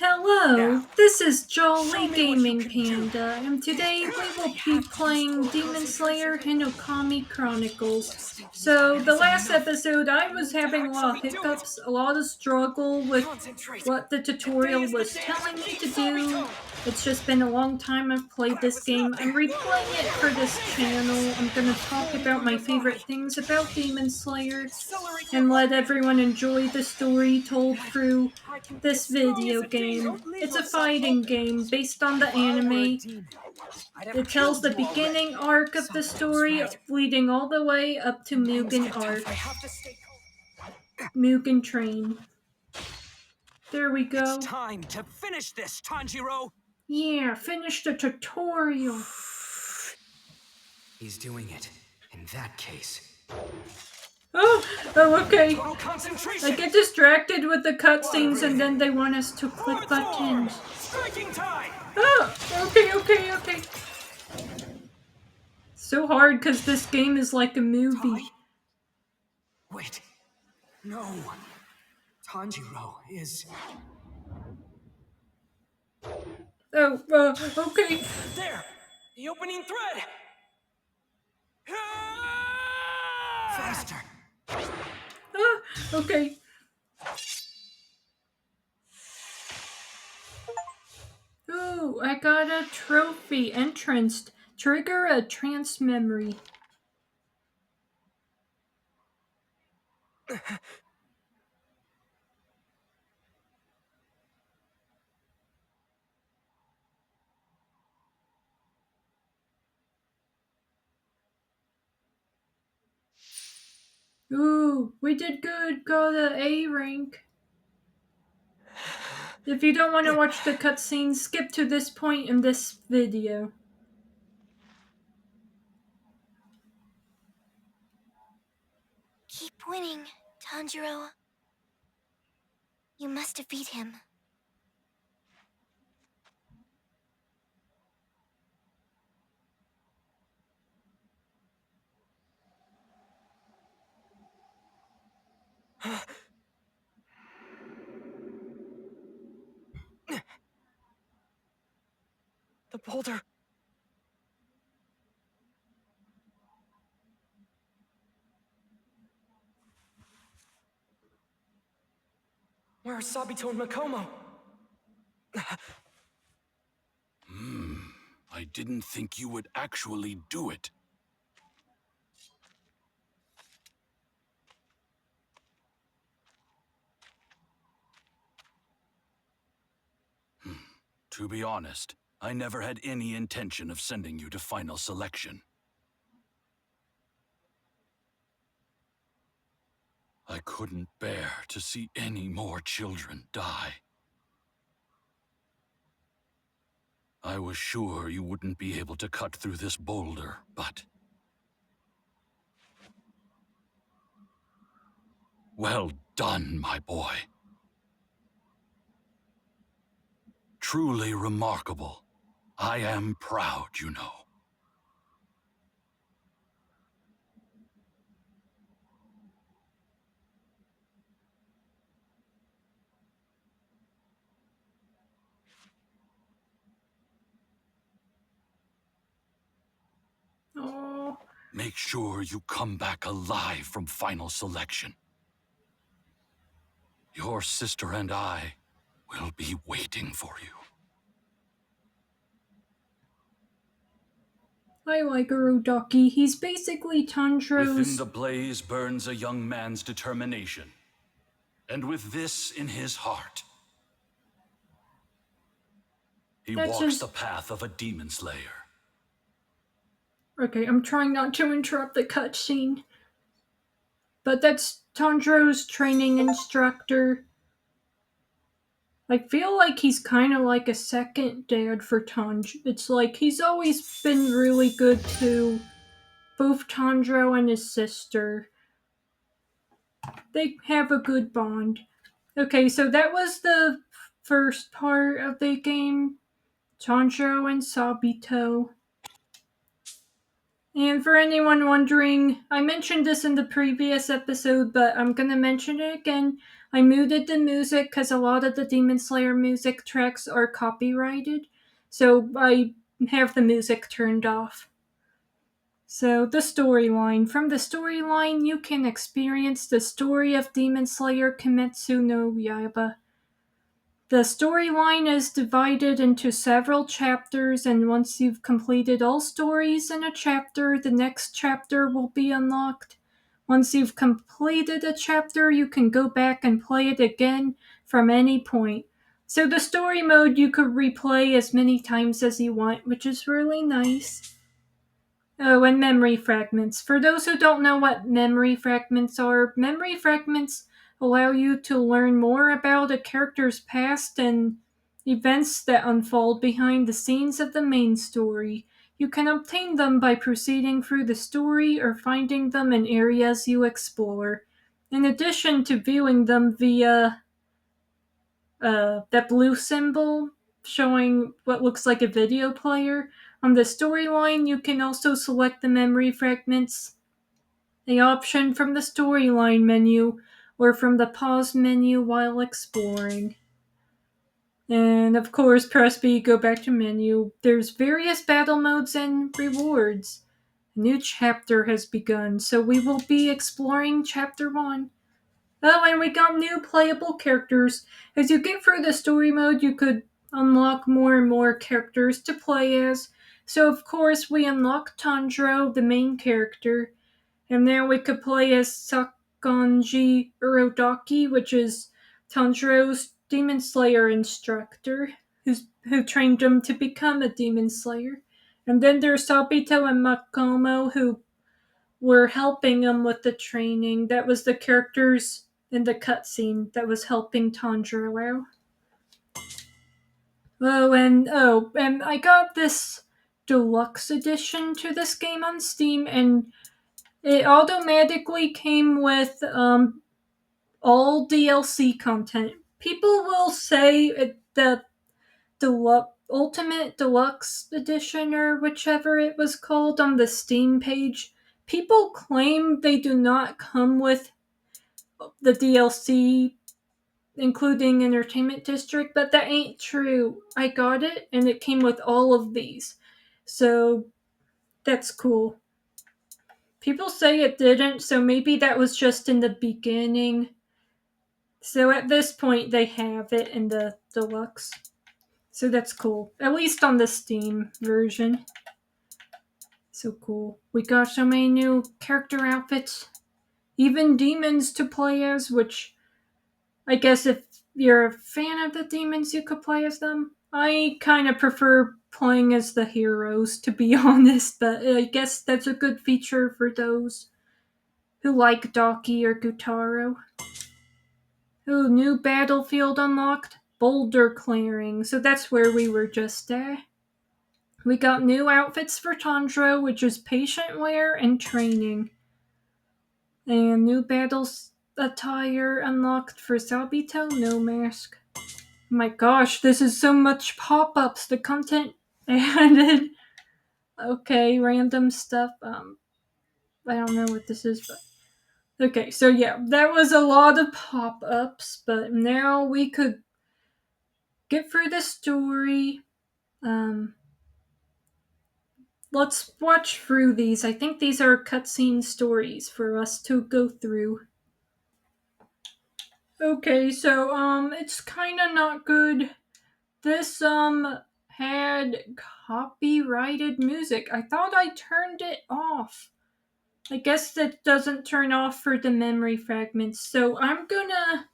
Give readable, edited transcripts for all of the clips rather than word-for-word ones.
Hello, this is Jolly Gaming Panda, and today we will be playing Demon Slayer Hinokami Chronicles. So, the last episode I was having a lot of hiccups, a lot of struggle with what the tutorial was telling me to do. It's just been a long time I've played this game. I'm replaying it for this channel. I'm gonna talk about my favorite things about Demon Slayer and let everyone enjoy the story told through this video game. It's a fighting game based on the anime. It tells the beginning arc of the story, leading all the way up to Mugen arc. Mugen Train. There we go. It's time to finish this, Tanjiro! Yeah, finish the tutorial. He's doing it. In that case. Oh, okay. Total concentration! I get distracted with the cutscenes and then they want us to click buttons. Striking time! Oh, okay. So hard because this game is like a movie. Wait. No. Tanjiro is... Oh, okay. There! The opening thread! Faster! Okay. Ooh, I got a trophy. Entranced. Trigger a trance memory. Ooh, we did good. Got a A rank. If you don't want to watch the cutscenes, skip to this point in this video. Keep winning, Tanjiro. You must defeat him. The boulder... Where are Sabito and Makomo? I didn't think you would actually do it. To be honest, I never had any intention of sending you to final selection. I couldn't bear to see any more children die. I was sure you wouldn't be able to cut through this boulder, but... Well done, my boy. Truly remarkable. I am proud, you know. Oh. Make sure you come back alive from final selection. Your sister and I will be waiting for you. I like Urodaki. He's basically Tanjiro's... Within the blaze burns a young man's determination. And with this in his heart, he walks the path of a demon slayer. Okay, I'm trying not to interrupt the cutscene. But that's Tanjiro's training instructor. I feel like he's kind of like a second dad for Tanjiro. It's like he's always been really good to both Tanjiro and his sister. They have a good bond. Okay, so that was the first part of the game. Tanjiro and Sabito. And for anyone wondering, I mentioned this in the previous episode, but I'm gonna mention it again. I muted the music because a lot of the Demon Slayer music tracks are copyrighted, so I have the music turned off. So, the storyline. From the storyline, you can experience the story of Demon Slayer Kimetsu no Yaiba. The storyline is divided into several chapters, and once you've completed all stories in a chapter, the next chapter will be unlocked. Once you've completed a chapter, you can go back and play it again from any point. So the story mode you could replay as many times as you want, which is really nice. Oh, and memory fragments. For those who don't know what memory fragments allow you to learn more about a character's past and events that unfold behind the scenes of the main story. You can obtain them by proceeding through the story or finding them in areas you explore. In addition to viewing them via that blue symbol showing what looks like a video player, on the storyline, you can also select the memory fragments, the option from the storyline menu, or from the pause menu while exploring. And of course, press B, go back to menu. There's various battle modes and rewards. A new chapter has begun, so we will be exploring Chapter 1. Oh, and we got new playable characters. As you get through the story mode, you could unlock more and more characters to play as. So, of course, we unlocked Tanjiro, the main character, and now we could play as Sakonji Urodaki, which is Tanjiro's Demon Slayer instructor, who trained him to become a Demon Slayer. And then there's Sabito and Makomo, who were helping him with the training. That was the characters in the cutscene that was helping Tanjiro out. And I got this deluxe edition to this game on Steam, and it automatically came with all DLC content. People will say the Ultimate Deluxe Edition, or whichever it was called, on the Steam page. People claim they do not come with the DLC, including Entertainment District, but that ain't true. I got it, and it came with all of these. So, that's cool. People say it didn't, so maybe that was just in the beginning. So at this point, they have it in the deluxe. So that's cool. At least on the Steam version. So cool. We got so many new character outfits. Even demons to play as, which I guess if you're a fan of the demons, you could play as them. I kind of prefer playing as the heroes, to be honest, but I guess that's a good feature for those who like Daki or Gutaro. Ooh, new battlefield unlocked. Boulder clearing. So that's where we were just at. We got new outfits for Tanjiro, which is patient wear and training. And new battles attire unlocked for Sabito, no mask. My gosh, this is so much pop-ups. The content added. Okay, random stuff. I don't know what this is, but okay, so yeah, that was a lot of pop-ups, but now we could get through the story. Let's watch through these. I think these are cutscene stories for us to go through. Okay, so it's kind of not good. This had copyrighted music. I thought I turned it off. I guess that doesn't turn off for the memory fragments. So I'm gonna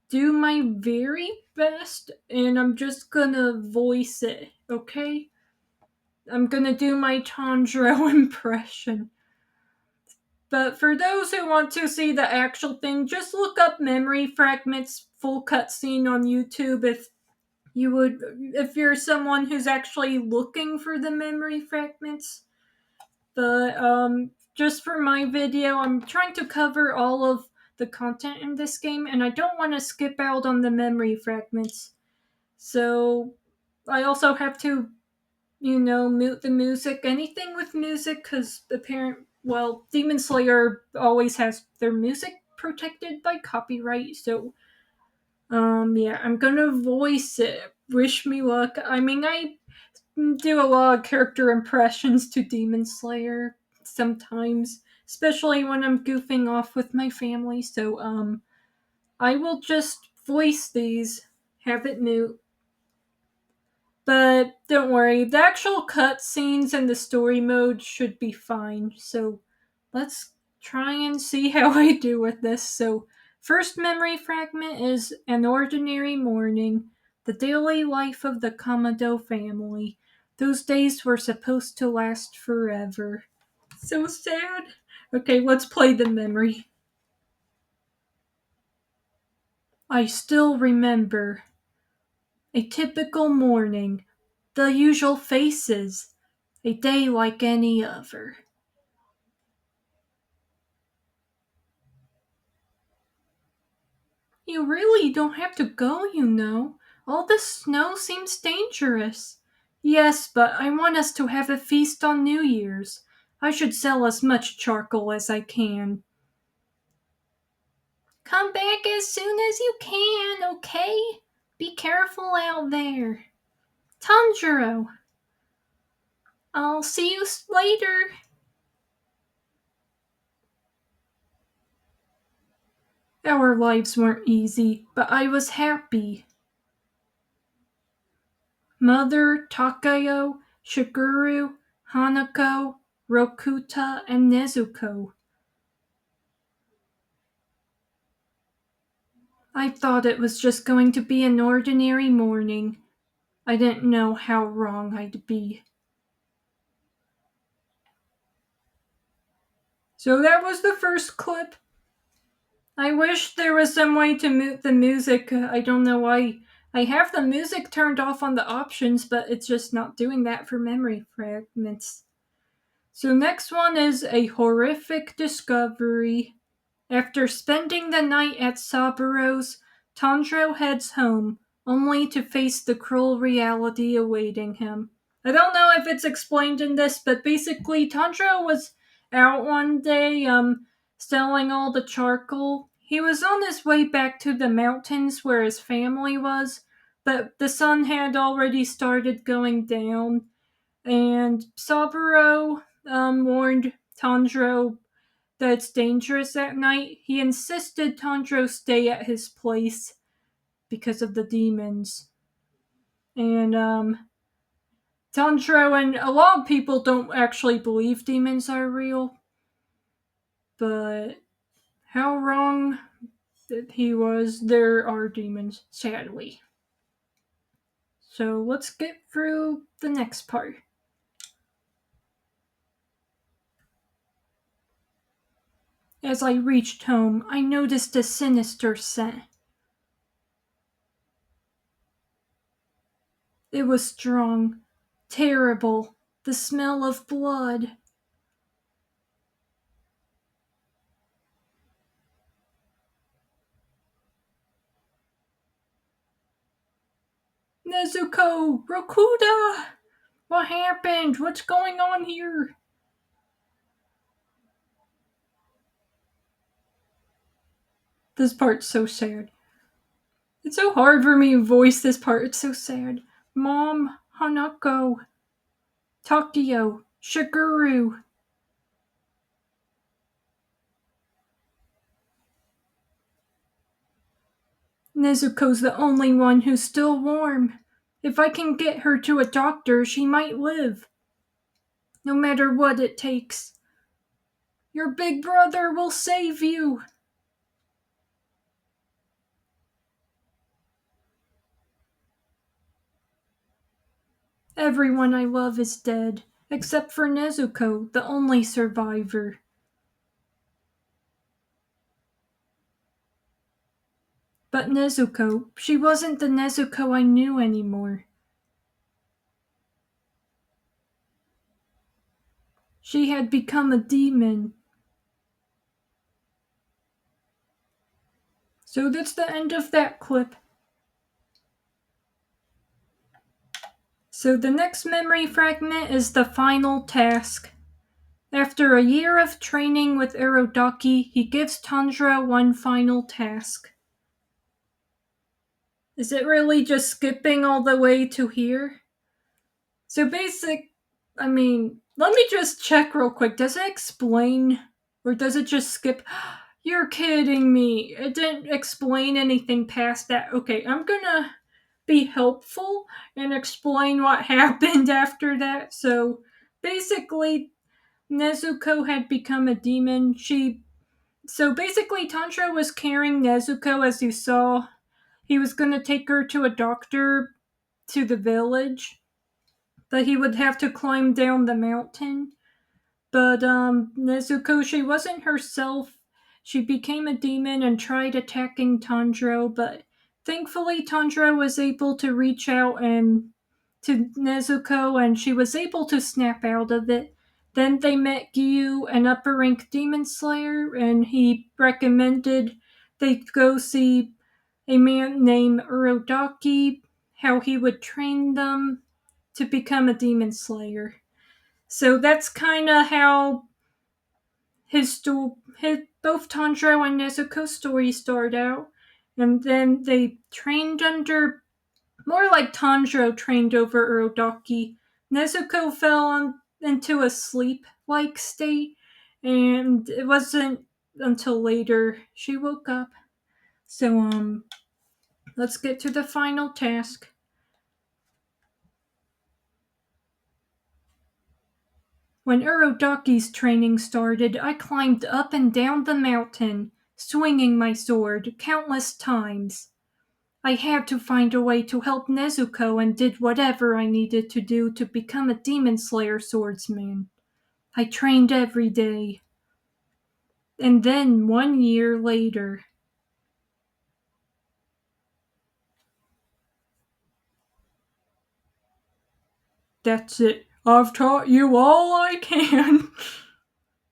do my very best, and I'm just gonna voice it, okay? I'm gonna do my Tanjiro impression. But for those who want to see the actual thing, just look up memory fragments full cutscene on YouTube if you're someone who's actually looking for the memory fragments. But just for my video, I'm trying to cover all of the content in this game, and I don't want to skip out on the memory fragments. So I also have to mute the music, anything with music, because Demon Slayer always has their music protected by copyright, so yeah, I'm gonna voice it. Wish me luck. I mean, I do a lot of character impressions to Demon Slayer sometimes, especially when I'm goofing off with my family, so I will just voice these, have it mute. But don't worry, the actual cutscenes and the story mode should be fine. So let's try and see how I do with this. So, first memory fragment is an ordinary morning, the daily life of the Kamado family. Those days were supposed to last forever. So sad. Okay, let's play the memory. I still remember a typical morning, the usual faces, a day like any other. You really don't have to go, All this snow seems dangerous. Yes, but I want us to have a feast on New Year's. I should sell as much charcoal as I can. Come back as soon as you can, okay? Be careful out there. Tanjiro, I'll see you later. Our lives weren't easy, but I was happy. Mother, Takayo, Shiguru, Hanako, Rokuta, and Nezuko. I thought it was just going to be an ordinary morning. I didn't know how wrong I'd be. So that was the first clip. I wish there was some way to mute the music. I don't know why. I have the music turned off on the options, but it's just not doing that for memory fragments. So next one is a horrific discovery. After spending the night at Saburo's, Tanjiro heads home, only to face the cruel reality awaiting him. I don't know if it's explained in this, but basically Tanjiro was out one day, selling all the charcoal. He was on his way back to the mountains where his family was, but the sun had already started going down, and Saburo warned Tanjiro that it's dangerous at night. He insisted Tanjiro stay at his place because of the demons. And Tanjiro and a lot of people don't actually believe demons are real, but how wrong that he was, there are demons, sadly. So let's get through the next part. As I reached home, I noticed a sinister scent. It was strong, terrible, the smell of blood. Nezuko! Rokuda! What happened? What's going on here? This part's so sad. It's so hard for me to voice this part. It's so sad. Mom, Hanako, Takuyo, Shiguru. Nezuko's the only one who's still warm. If I can get her to a doctor, she might live. No matter what it takes. Your big brother will save you. Everyone I love is dead, except for Nezuko, the only survivor. But Nezuko, she wasn't the Nezuko I knew anymore. She had become a demon. So that's the end of that clip. So the next memory fragment is the final task. After a year of training with Aradaki, he gives Tanjiro one final task. Is it really just skipping all the way to here? So let me just check real quick. Does it explain, or does it just skip? You're kidding me. It didn't explain anything past that. Okay, I'm gonna be helpful and explain what happened after that. So basically, Nezuko had become a demon. So basically, Tanjiro was carrying Nezuko, as you saw. He was gonna take her to a doctor to the village, but he would have to climb down the mountain. But Nezuko, she wasn't herself. She became a demon and tried attacking Tanjiro, but thankfully Tanjiro was able to reach out and to Nezuko, and she was able to snap out of it. Then they met Gyu, an upper rank demon slayer, and he recommended they go see a man named Urodaki, how he would train them to become a demon slayer. So that's kind of how both Tanjiro and Nezuko's story start out, and then they trained under, more like Tanjiro trained over Urodaki. Nezuko into a sleep-like state, and it wasn't until later she woke up. So let's get to the final task. When Urodaki's training started, I climbed up and down the mountain, swinging my sword countless times. I had to find a way to help Nezuko and did whatever I needed to do to become a Demon Slayer swordsman. I trained every day. And then 1 year later, that's it. I've taught you all I can.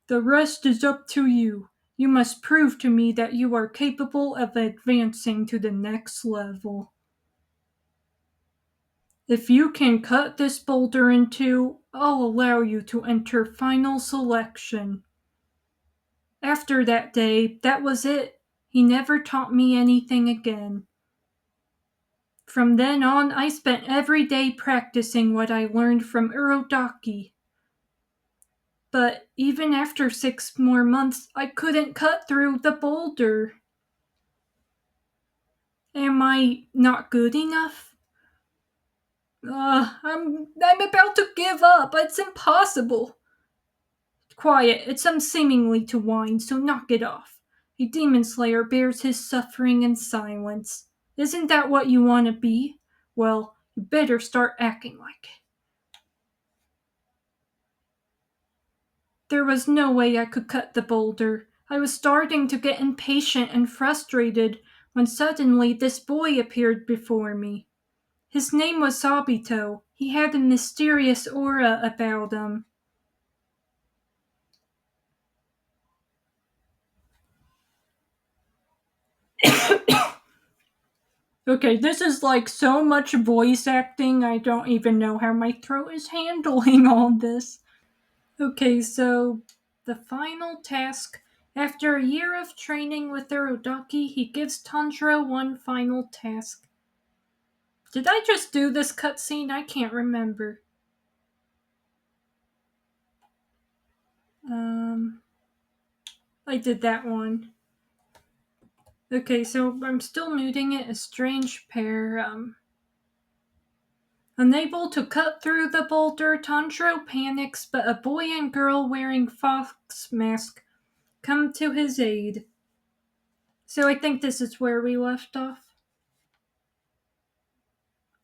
The rest is up to you. You must prove to me that you are capable of advancing to the next level. If you can cut this boulder in two, I'll allow you to enter final selection. After that day, that was it. He never taught me anything again. From then on, I spent every day practicing what I learned from Urodaki. But even after 6 more months, I couldn't cut through the boulder. Am I not good enough? I'm about to give up. It's impossible. Quiet, it's unseemly to whine, so knock it off. A demon slayer bears his suffering in silence. Isn't that what you want to be? Well, you better start acting like it. There was no way I could cut the boulder. I was starting to get impatient and frustrated when suddenly this boy appeared before me. His name was Sabito. He had a mysterious aura about him. Okay, this is like so much voice acting, I don't even know how my throat is handling all this. Okay, so the final task. After a year of training with Urodaki, he gives Tanjiro one final task. Did I just do this cutscene? I can't remember. I did that one. Okay, so I'm still muting it. A strange pair. Unable to cut through the boulder, Tanjiro panics, but a boy and girl wearing fox mask come to his aid. So I think this is where we left off.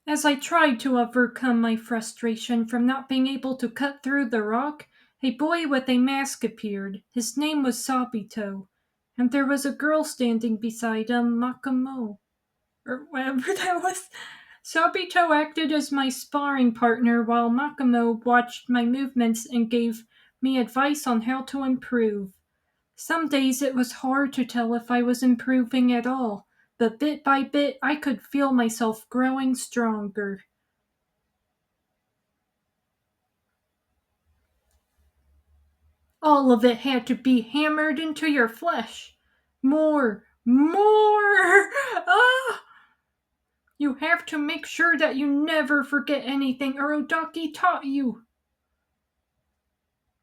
As I tried to overcome my frustration from not being able to cut through the rock, a boy with a mask appeared. His name was Sabito, and there was a girl standing beside him, Makamo, or whatever that was. Sabito acted as my sparring partner while Makamo watched my movements and gave me advice on how to improve. Some days it was hard to tell if I was improving at all, but bit by bit I could feel myself growing stronger. All of it had to be hammered into your flesh. More! Ah! You have to make sure that you never forget anything Urodaki taught you.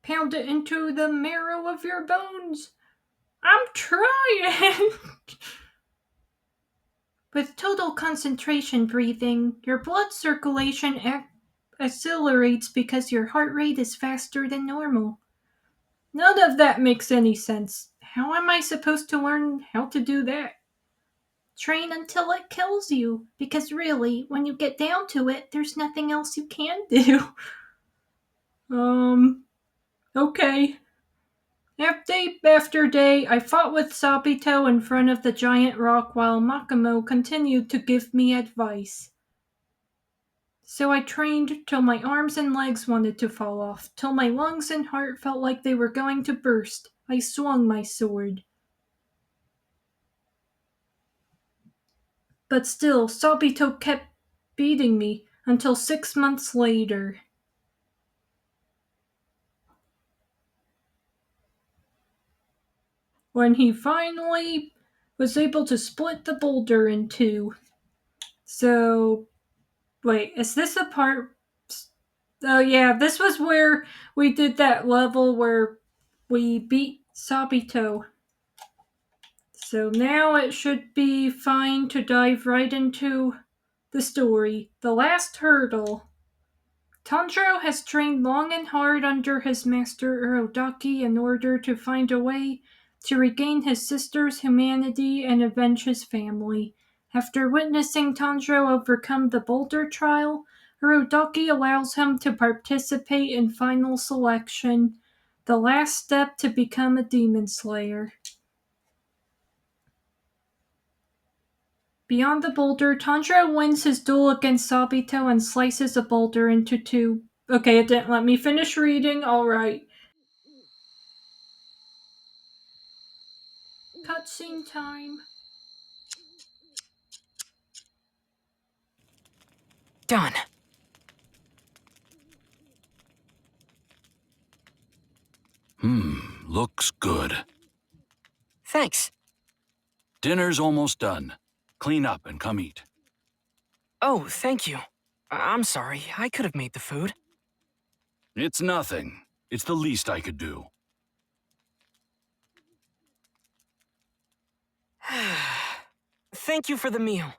Pound it into the marrow of your bones. I'm trying! With total concentration breathing, your blood circulation accelerates because your heart rate is faster than normal. None of that makes any sense. How am I supposed to learn how to do that? Train until it kills you, because really, when you get down to it, there's nothing else you can do. Okay. Day after day, I fought with Sabito in front of the giant rock while Makamo continued to give me advice. So I trained till my arms and legs wanted to fall off, till my lungs and heart felt like they were going to burst. I swung my sword. But still, Sabito kept beating me until 6 months later. When he finally was able to split the boulder in two. So, wait, is this a part? Oh, yeah, this was where we did that level where we beat Sabito. So now it should be fine to dive right into the story. The last hurdle. Tanjiro has trained long and hard under his master Urodaki in order to find a way to regain his sister's humanity and avenge his family. After witnessing Tanjiro overcome the boulder trial, Urodaki allows him to participate in final selection, the last step to become a demon slayer. Beyond the boulder, Tanjiro wins his duel against Sabito and slices a boulder into two. Okay, it didn't let me finish reading. Alright. Cutscene time. Done. Looks good. Thanks. Dinner's almost done. Clean up and come eat. Oh, thank you. I'm sorry. I could have made the food. It's nothing. It's the least I could do. Thank you for the meal.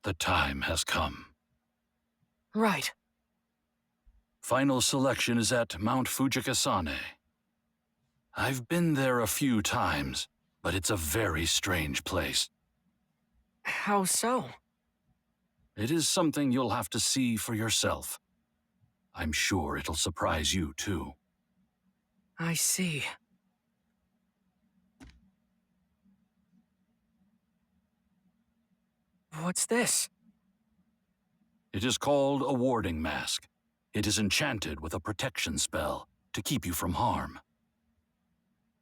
The time has come. Right. Final selection is at Mount Fujikasane. I've been there a few times, but it's a very strange place. How so? It is something you'll have to see for yourself. I'm sure it'll surprise you, too. I see. What's this? It is called a warding mask. It is enchanted with a protection spell to keep you from harm.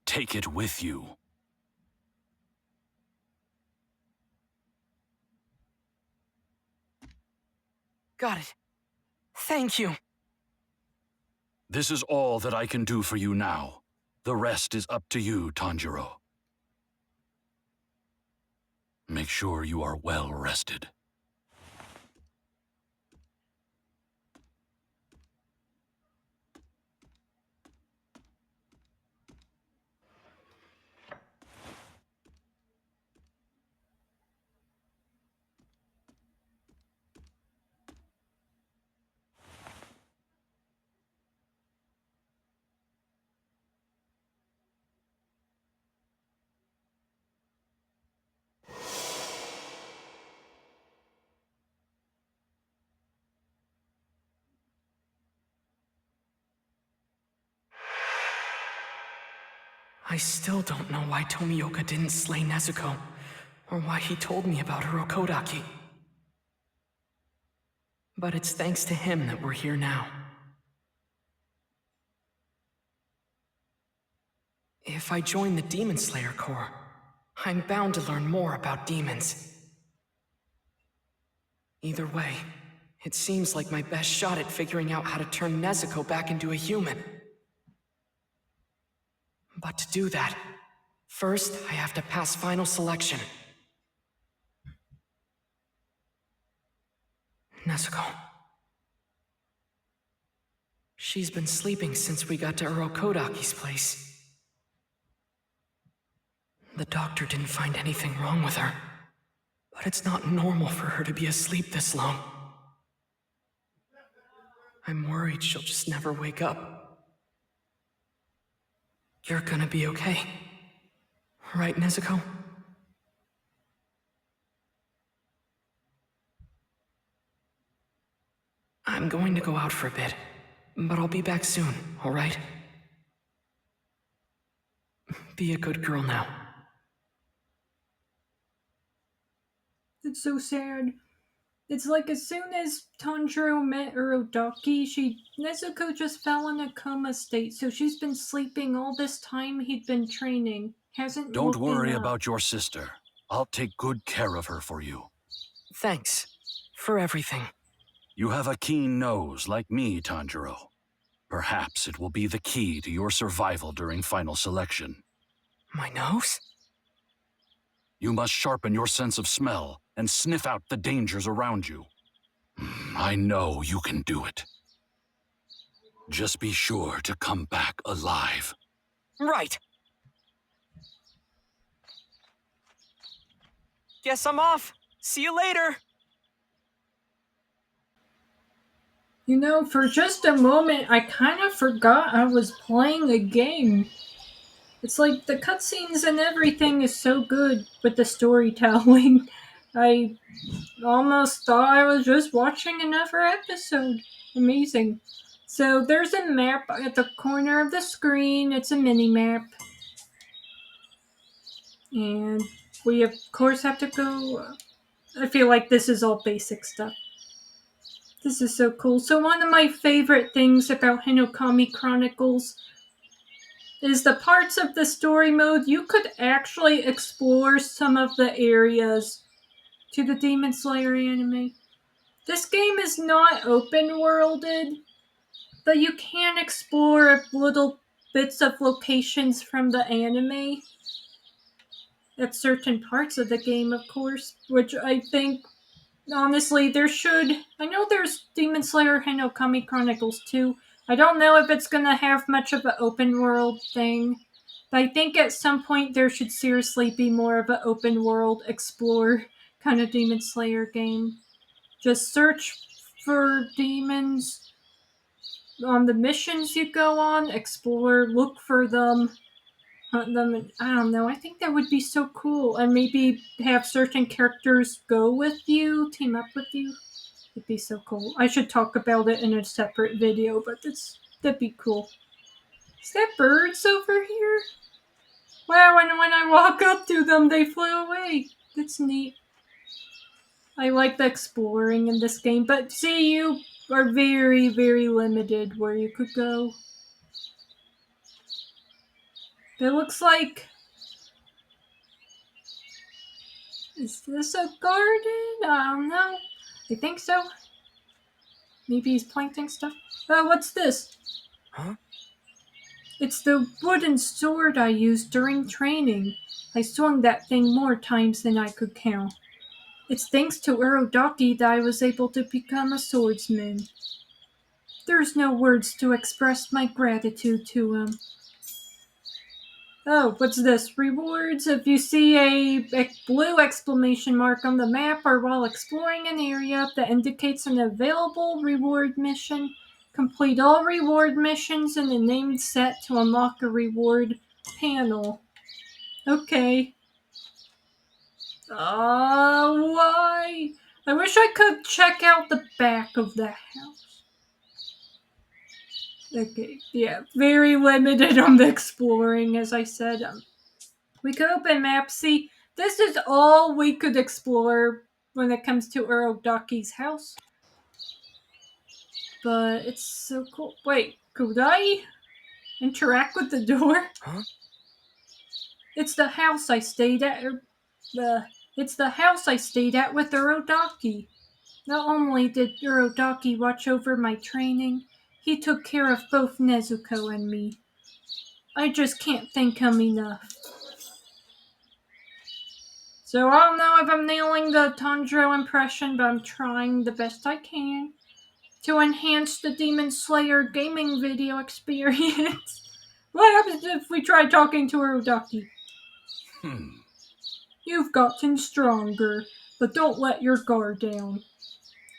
Take it with you. Got it. Thank you. This is all that I can do for you now. The rest is up to you, Tanjiro. Make sure you are well rested. I still don't know why Tomioka didn't slay Nezuko, or why he told me about Urokodaki. But it's thanks to him that we're here now. If I join the Demon Slayer Corps, I'm bound to learn more about demons. Either way, It seems like my best shot at figuring out how to turn Nezuko back into a human. But to do that, first I have to pass final selection. Nezuko. She's been sleeping since we got to Urokodaki's place. The doctor didn't find anything wrong with her, but it's not normal for her to be asleep this long. I'm worried she'll just never wake up. You're gonna be okay. Right, Nezuko? I'm going to go out for a bit, but I'll be back soon, alright? Be a good girl now. It's so sad. It's like as soon as Tanjiro met Urodaki, Nezuko just fell in a coma state, so she's been sleeping all this time he'd been training. Hasn't Don't woken worry up. about your sister. I'll take good care of her for you. Thanks. For everything. You have a keen nose like me, Tanjiro. Perhaps it will be the key to your survival during final selection. My nose? You must sharpen your sense of smell and sniff out the dangers around you. I know you can do it. Just be sure to come back alive. Right. Guess I'm off. See you later. You know, for just a moment, I kind of forgot I was playing a game. It's like the cutscenes and everything is so good with the storytelling. I almost thought I was just watching another episode. Amazing. So there's a map at the corner of the screen. It's a mini map. And we of course have to go. I feel like this is all basic stuff. This is so cool. So one of my favorite things about Hinokami Chronicles is the parts of the story mode you could actually explore some of the areas to the Demon Slayer anime. This game is not open worlded, but you can explore little bits of locations from the anime at certain parts of the game, of course, which I think, honestly, I know there's Demon Slayer Hinokami Chronicles 2. I don't know if it's going to have much of an open world thing, but I think at some point there should seriously be more of an open world explore kind of Demon Slayer game. Just search for demons on the missions you go on, explore, look for them, hunt them, and I don't know. I think that would be so cool. And maybe have certain characters go with you, team up with you. It'd be so cool. I should talk about it in a separate video, but that'd be cool. Is that birds over here? Wow, and when I walk up to them, they flew away. That's neat. I like the exploring in this game, but see, you are very, very limited where you could go. It looks like... Is this a garden? I don't know. I think so. Maybe he's planting stuff. What's this? Huh? It's the wooden sword I used during training. I swung that thing more times than I could count. It's thanks to Urodaki that I was able to become a swordsman. There's no words to express my gratitude to him. Oh, what's this? Rewards. If you see a blue exclamation mark on the map or while exploring an area that indicates an available reward mission, complete all reward missions in the named set to unlock a reward panel. Okay. Why? I wish I could check out the back of the house. Okay, yeah, very limited on the exploring, as I said. We could open maps. See, this is all we could explore when it comes to Urodaki's house. But it's so cool. Wait, could I interact with the door? Huh? It's the house I stayed at. It's the house I stayed at with Urodaki. Not only did Urodaki watch over my training, he took care of both Nezuko and me. I just can't thank him enough. So I don't know if I'm nailing the Tanjiro impression, but I'm trying the best I can to enhance the Demon Slayer gaming video experience. What happens if we try talking to Urodaki? You've gotten stronger, but don't let your guard down.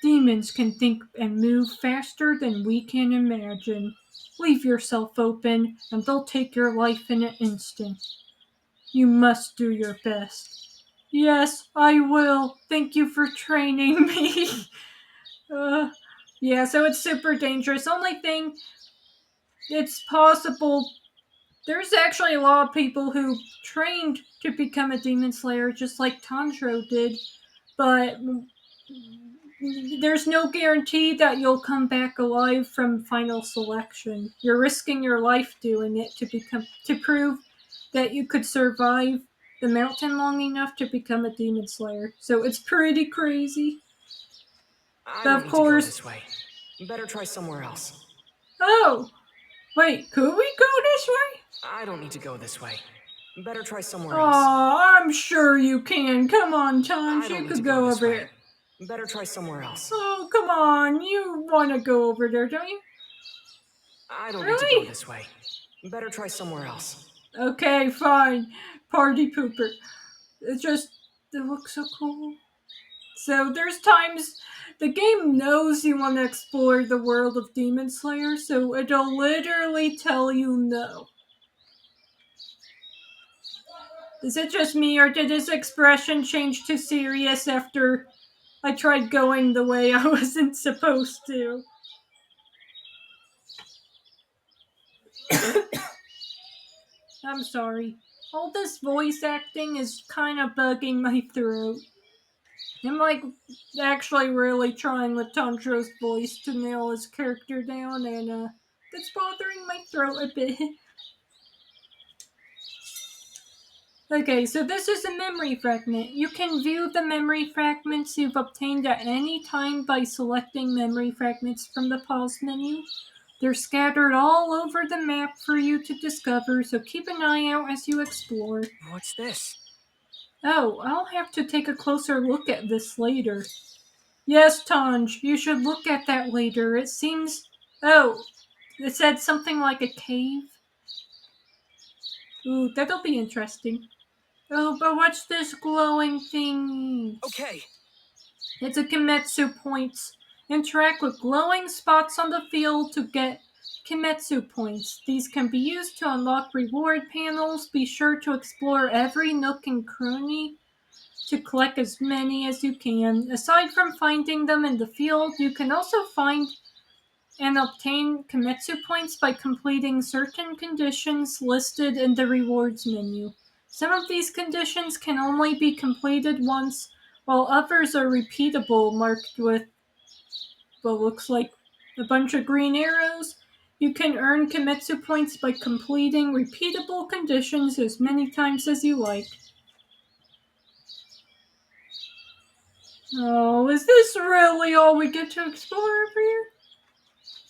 Demons can think and move faster than we can imagine. Leave yourself open, and they'll take your life in an instant. You must do your best. Yes, I will. Thank you for training me. Yeah, so it's super dangerous. Only thing, it's possible. There's actually a lot of people who trained to become a demon slayer, just like Tanjiro did, but there's no guarantee that you'll come back alive from final selection. You're risking your life doing it to prove that you could survive the mountain long enough to become a demon slayer. So it's pretty crazy. I But don't of need to go course, this way. Better try somewhere else. oh, wait, could we go this way? I don't need to go this way. Better try somewhere else. Aw, I'm sure you can. Come on, I Tanj, don't you need could to go this over way. there. Better try somewhere else. Oh, come on. You want to go over there, don't you? I don't need to Really? go this way. Better try somewhere else. Okay, fine. Party pooper. It looks so cool. So there's times the game knows you want to explore the world of Demon Slayer, so it'll literally tell you no. Is it just me, or did his expression change to serious after I tried going the way I wasn't supposed to? I'm sorry. All this voice acting is kind of bugging my throat. I'm like actually really trying with Tanjiro's voice to nail his character down, and that's bothering my throat a bit. Okay, so this is a memory fragment. You can view the memory fragments you've obtained at any time by selecting memory fragments from the pause menu. They're scattered all over the map for you to discover, so keep an eye out as you explore. What's this? Oh, I'll have to take a closer look at this later. Yes, Tanj, you should look at that later. It seems... Oh, it said something like a cave. Ooh, that'll be interesting. Oh, but what's this glowing thing? Okay. It's a Kimetsu points. Interact with glowing spots on the field to get Kimetsu points. These can be used to unlock reward panels. Be sure to explore every nook and cranny to collect as many as you can. Aside from finding them in the field, you can also find and obtain Kimetsu points by completing certain conditions listed in the rewards menu. Some of these conditions can only be completed once, while others are repeatable, marked with what looks like a bunch of green arrows. You can earn Kimetsu points by completing repeatable conditions as many times as you like. Oh, is this really all we get to explore over here?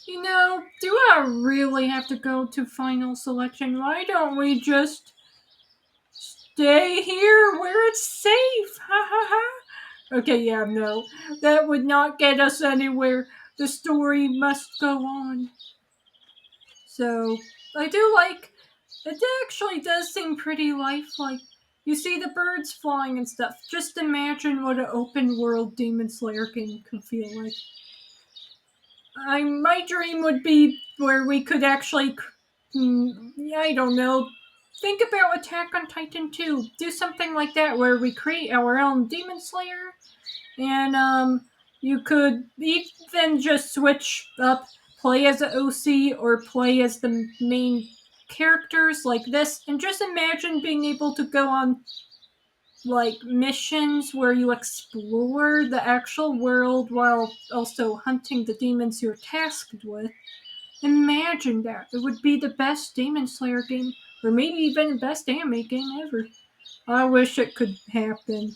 You know, do I really have to go to final selection? Why don't we just stay here where it's safe? Ha ha ha. Okay, yeah, no. That would not get us anywhere. The story must go on. So, I do like... It actually does seem pretty lifelike. You see the birds flying and stuff. Just imagine what an open world Demon Slayer game could feel like. My dream would be where we could actually, I don't know, think about Attack on Titan 2. Do something like that where we create our own Demon Slayer, and you could even just switch up, play as an OC or play as the main characters like this, and just imagine being able to go on like missions where you explore the actual world while also hunting the demons you're tasked with. Imagine that. It would be the best Demon Slayer game, or maybe even the best anime game ever. I wish it could happen.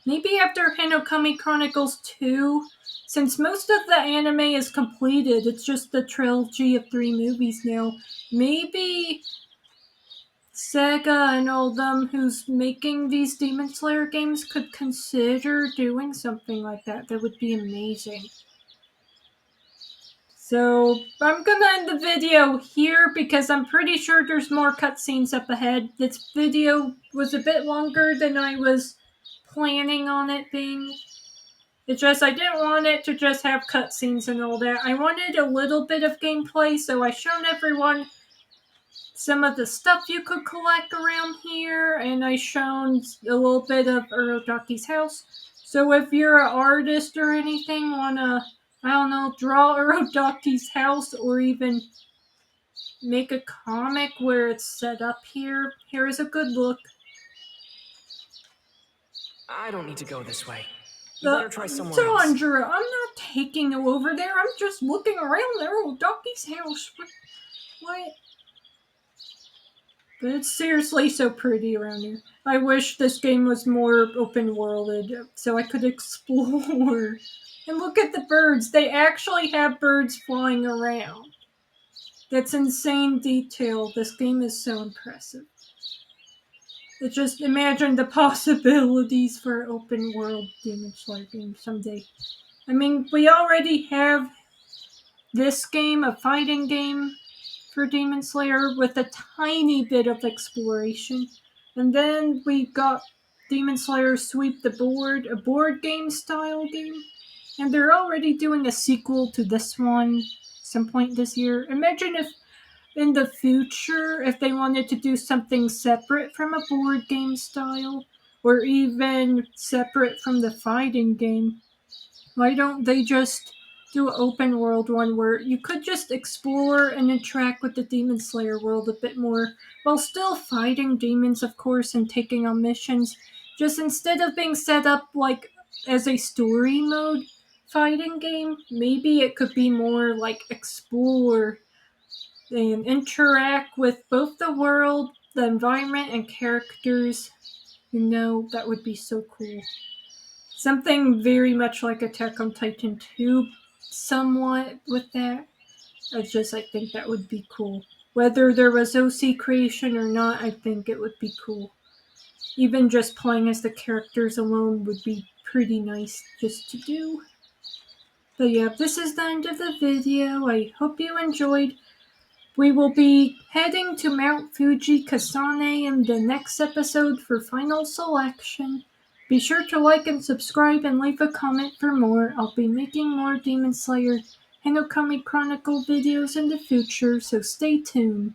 Maybe after Hinokami Chronicles 2, since most of the anime is completed, it's just the trilogy of 3 movies now. Maybe Sega and all them who's making these Demon Slayer games could consider doing something like that. That would be amazing. So I'm gonna end the video here because I'm pretty sure there's more cutscenes up ahead. This video was a bit longer than I was planning on it being. It's just I didn't want it to just have cutscenes and all that. I wanted a little bit of gameplay, so I shown everyone some of the stuff you could collect around here, and I shown a little bit of Urodaki's house. So if you're an artist or anything, wanna, I don't know, draw Urodaki's house or even make a comic where it's set up here, here is a good look. I don't need to go this way. You better try somewhere else. Tanjiro, I'm not taking you over there. I'm just looking around Urodaki's house. What? But it's seriously so pretty around here. I wish this game was more open-worlded so I could explore. And look at the birds. They actually have birds flying around. That's insane detail. This game is so impressive. Just imagine the possibilities for an open-world Demon Slayer game someday. I mean, we already have this game, a fighting game, for Demon Slayer with a tiny bit of exploration. And then we got Demon Slayer Sweep the Board, a board game style game. And they're already doing a sequel to this one some point this year. Imagine if in the future, if they wanted to do something separate from a board game style, or even separate from the fighting game. Why don't they just do an open world one where you could just explore and interact with the Demon Slayer world a bit more, while still fighting demons, of course, and taking on missions. Just instead of being set up like as a story mode fighting game, maybe it could be more like explore and interact with both the world, the environment, and characters. You know, that would be so cool. Something very much like Attack on Titan 2, somewhat with that. I think that would be cool. Whether there was OC creation or not, I think it would be cool. Even just playing as the characters alone would be pretty nice just to do. But yeah, this is the end of the video. I hope you enjoyed. We will be heading to Mount Fuji Kasane in the next episode for final selection. Be sure to like and subscribe and leave a comment for more. I'll be making more Demon Slayer Hinokami Chronicle videos in the future, so stay tuned.